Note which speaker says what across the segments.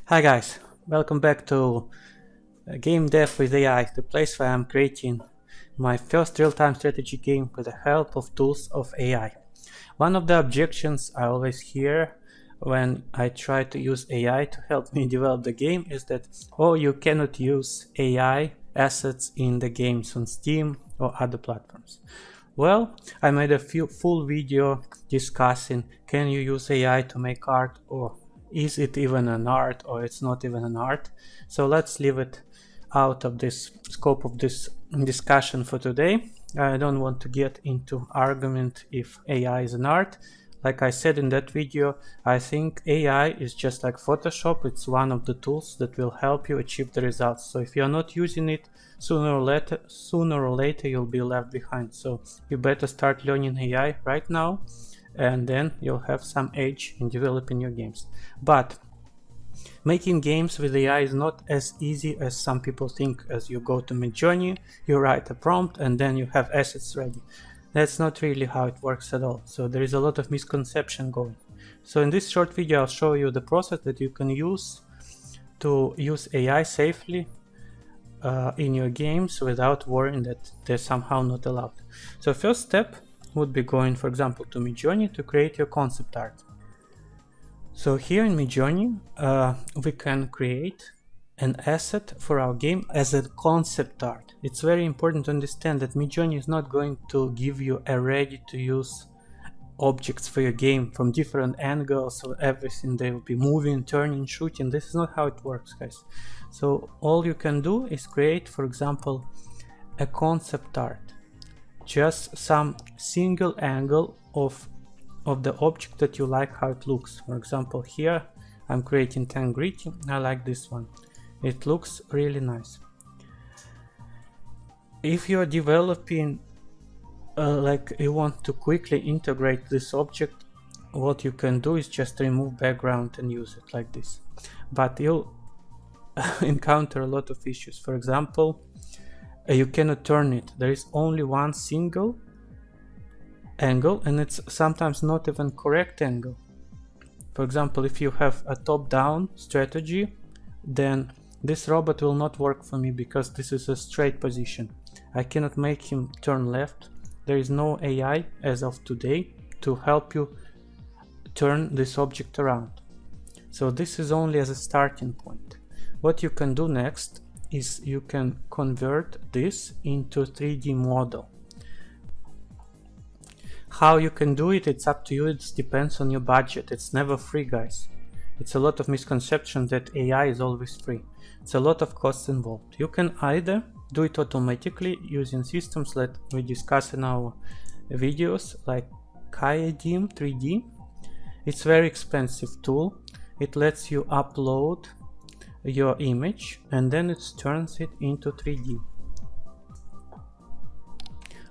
Speaker 1: Hi guys, welcome back to Game Dev with AI, the place where I'm creating my first real-time strategy game with the help of tools of AI. One of the objections I always hear when I try to use AI to help me develop the game is that, oh, you cannot use AI assets in the games on Steam or other platforms. Well, I made a full video discussing can you use AI to make art, or is it even an art, or it's not even an art. So let's leave it out of this scope of this discussion for today. I don't want to get into argument if AI is an art. Like I said in that video, I think AI is just like Photoshop. It's one of the tools that will help you achieve the results. So if you're not using it, sooner or later you'll be left behind. So you better start learning AI right now, and then you'll have some edge in developing your games. But making games with AI is not as easy as some people think. As you go to midjourney, you write a prompt, and then you have assets ready. That's not really how it works at all. So there is a lot of misconception going. So in this short video, I'll show you the process that you can use to use AI safely in your games without worrying that they're somehow not allowed. So first step would be going, for example, to midjourney to create your concept art. So here in midjourney, we can create an asset for our game as a concept art. It's very important to understand that midjourney is not going to give you a ready-to-use objects for your game from different angles or everything. They will be moving, turning, shooting. This is not how it works, guys. So all you can do is create, for example, a concept art, just some single angle of the object that you like how it looks. For example, here I'm creating tank gritty. I like this one. It looks really nice. If you're developing like you want to quickly integrate this object, what you can do is just remove background and use it like this. But you'll encounter a lot of issues. For example, you cannot turn it. There is only one single angle, and it's sometimes not even correct angle. For example, if you have a top-down strategy, then this robot will not work for me because this is a straight position. I cannot make him turn left. There is no AI as of today to help you turn this object around. So this is only as a starting point. What you can do next is you can convert this into a 3D model. How you can do it, it's up to you. It depends on your budget. It's never free, guys. It's a lot of misconception that AI is always free. It's a lot of costs involved. You can either do it automatically using systems that we discuss in our videos like Kaedim 3D. It's a very expensive tool. It lets you upload your image and then it turns it into 3D.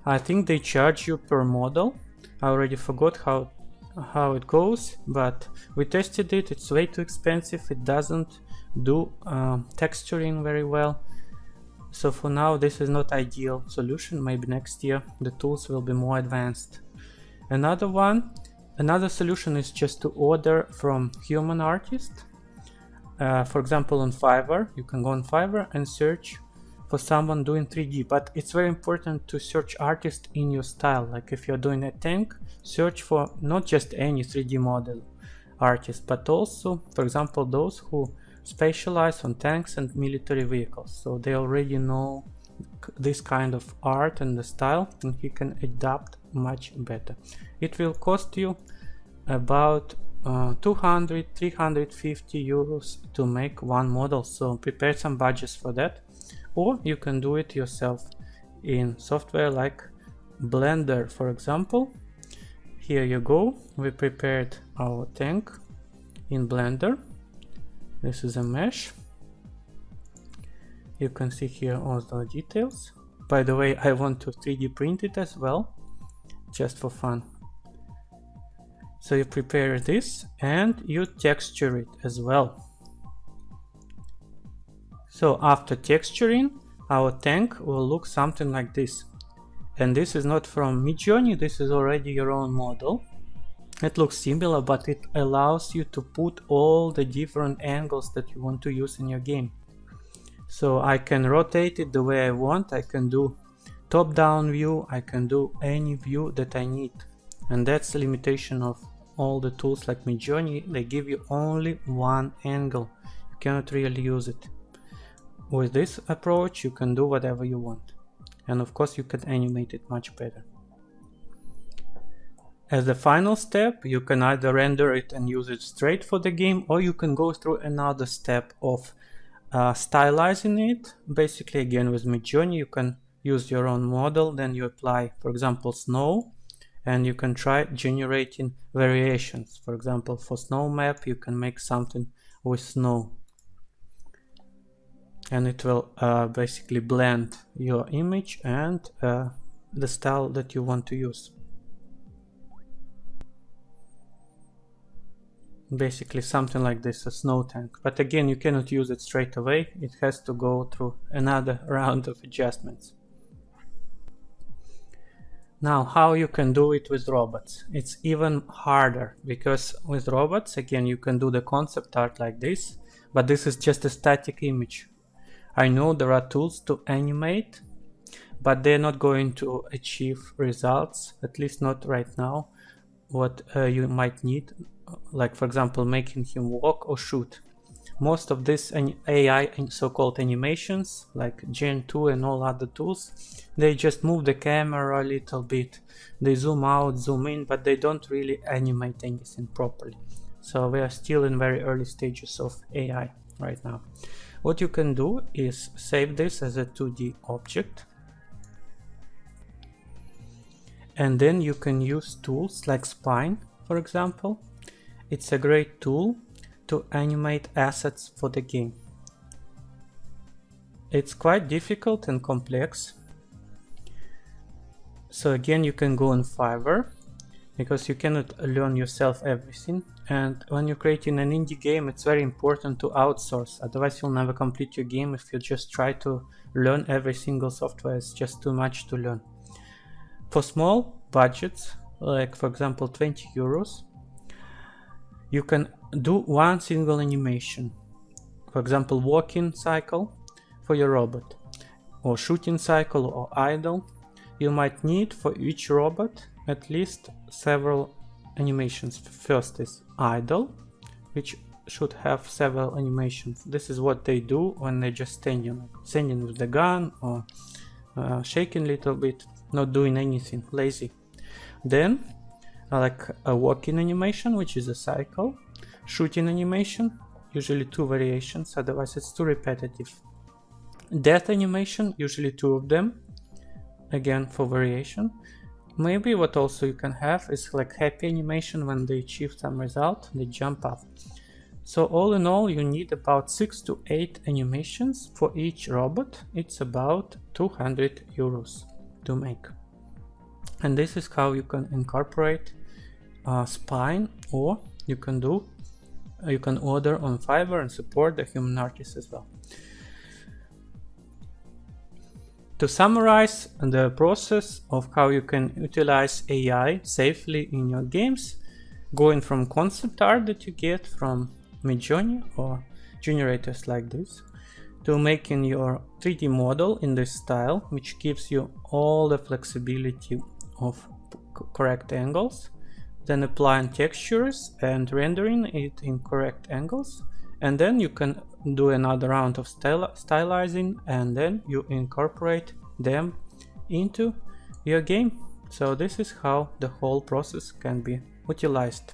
Speaker 1: I think they charge you per model. I already forgot how it goes, but we tested it. It's way too expensive. It doesn't do texturing very well. So for now, this is not ideal solution. Maybe next year the tools will be more advanced. Another solution is just to order from human artists. For example, on Fiverr, you can go on Fiverr and search for someone doing 3D, but it's very important to search artists in your style. Like if you're doing a tank, search for not just any 3D model artist, but also, for example, those who specialize on tanks and military vehicles. So they already know this kind of art and the style, and you can adapt much better. It will cost you about 200-350 euros to make one model, so prepare some budgets for that. Or you can do it yourself in software like Blender, for example. Here you go. We prepared our tank in Blender. This is a mesh. You can see here all the details. By the way, I want to 3D print it as well, just for fun. So you prepare this and you texture it as well. So after texturing, our tank will look something like this. And this is not from midjourney, this is already your own model. It looks similar, but it allows you to put all the different angles that you want to use in your game. So I can rotate it the way I want. I can do top-down view. I can do any view that I need. And that's the limitation of all the tools like Midjourney. They give you only one angle. You cannot really use it. With this approach, you can do whatever you want. And of course, you can animate it much better. As the final step, you can either render it and use it straight for the game, or you can go through another step of stylizing it. Basically, again, with Midjourney, you can use your own model, then you apply, for example, snow, and you can try generating variations. For example, for snow map, you can make something with snow. And it will basically blend your image and the style that you want to use. Basically something like this, a snow tank. But again, you cannot use it straight away. It has to go through another round of adjustments. Now, how you can do it with robots? It's even harder, because with robots, again, you can do the concept art like this, but this is just a static image. I know there are tools to animate, but they're not going to achieve results, at least not right now, what you might need. Like, for example, making him walk or shoot. Most of this AI so-called animations, like Gen 2 and all other tools, they just move the camera a little bit. They zoom out, zoom in, but they don't really animate anything properly. So we are still in very early stages of AI right now. What you can do is save this as a 2D object. And then you can use tools like Spine, for example. It's a great tool to animate assets for the game. It's quite difficult and complex. So again, you can go on Fiverr, because you cannot learn yourself everything. And when you're creating an indie game, it's very important to outsource. Otherwise, you'll never complete your game if you just try to learn every single software. It's just too much to learn. For small budgets, like for example 20 euros, you can do one single animation. For example, walking cycle for your robot, or shooting cycle, or idle. You might need for each robot at least several animations. First is idle, which should have several animations. This is what they do when they're just standing with the gun, or shaking a little bit, not doing anything, lazy. Then like a walking animation, which is a cycle. Shooting animation, usually 2 variations, otherwise it's too repetitive. Death animation, usually 2 of them, again for variation. Maybe what also you can have is like happy animation. When they achieve some result, they jump up. So all in all, you need about 6 to 8 animations for each robot. It's about 200 euros to make. And this is how you can incorporate Spine, or you can order on Fiverr and support the human artists as well. To summarize the process of how you can utilize AI safely in your games, going from concept art that you get from Midjourney or generators like this, to making your 3D model in this style, which gives you all the flexibility of correct angles, then applying textures and rendering it in correct angles, and then you can do another round of stylizing, and then you incorporate them into your game. So this is how the whole process can be utilized.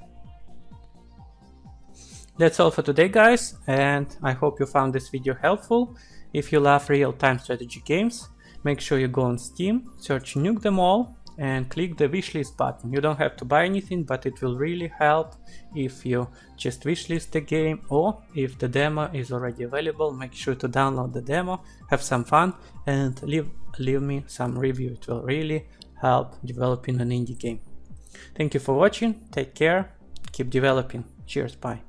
Speaker 1: That's all for today, guys, and I hope you found this video helpful. If you love real-time strategy games, make sure you go on Steam, search Nuke Them All, and click the wishlist button. You don't have to buy anything, but it will really help if you just wishlist the game, or if the demo is already available, make sure to download the demo, have some fun, and leave me some review. It will really help developing an indie game. Thank you for watching, take care, keep developing. Cheers, bye.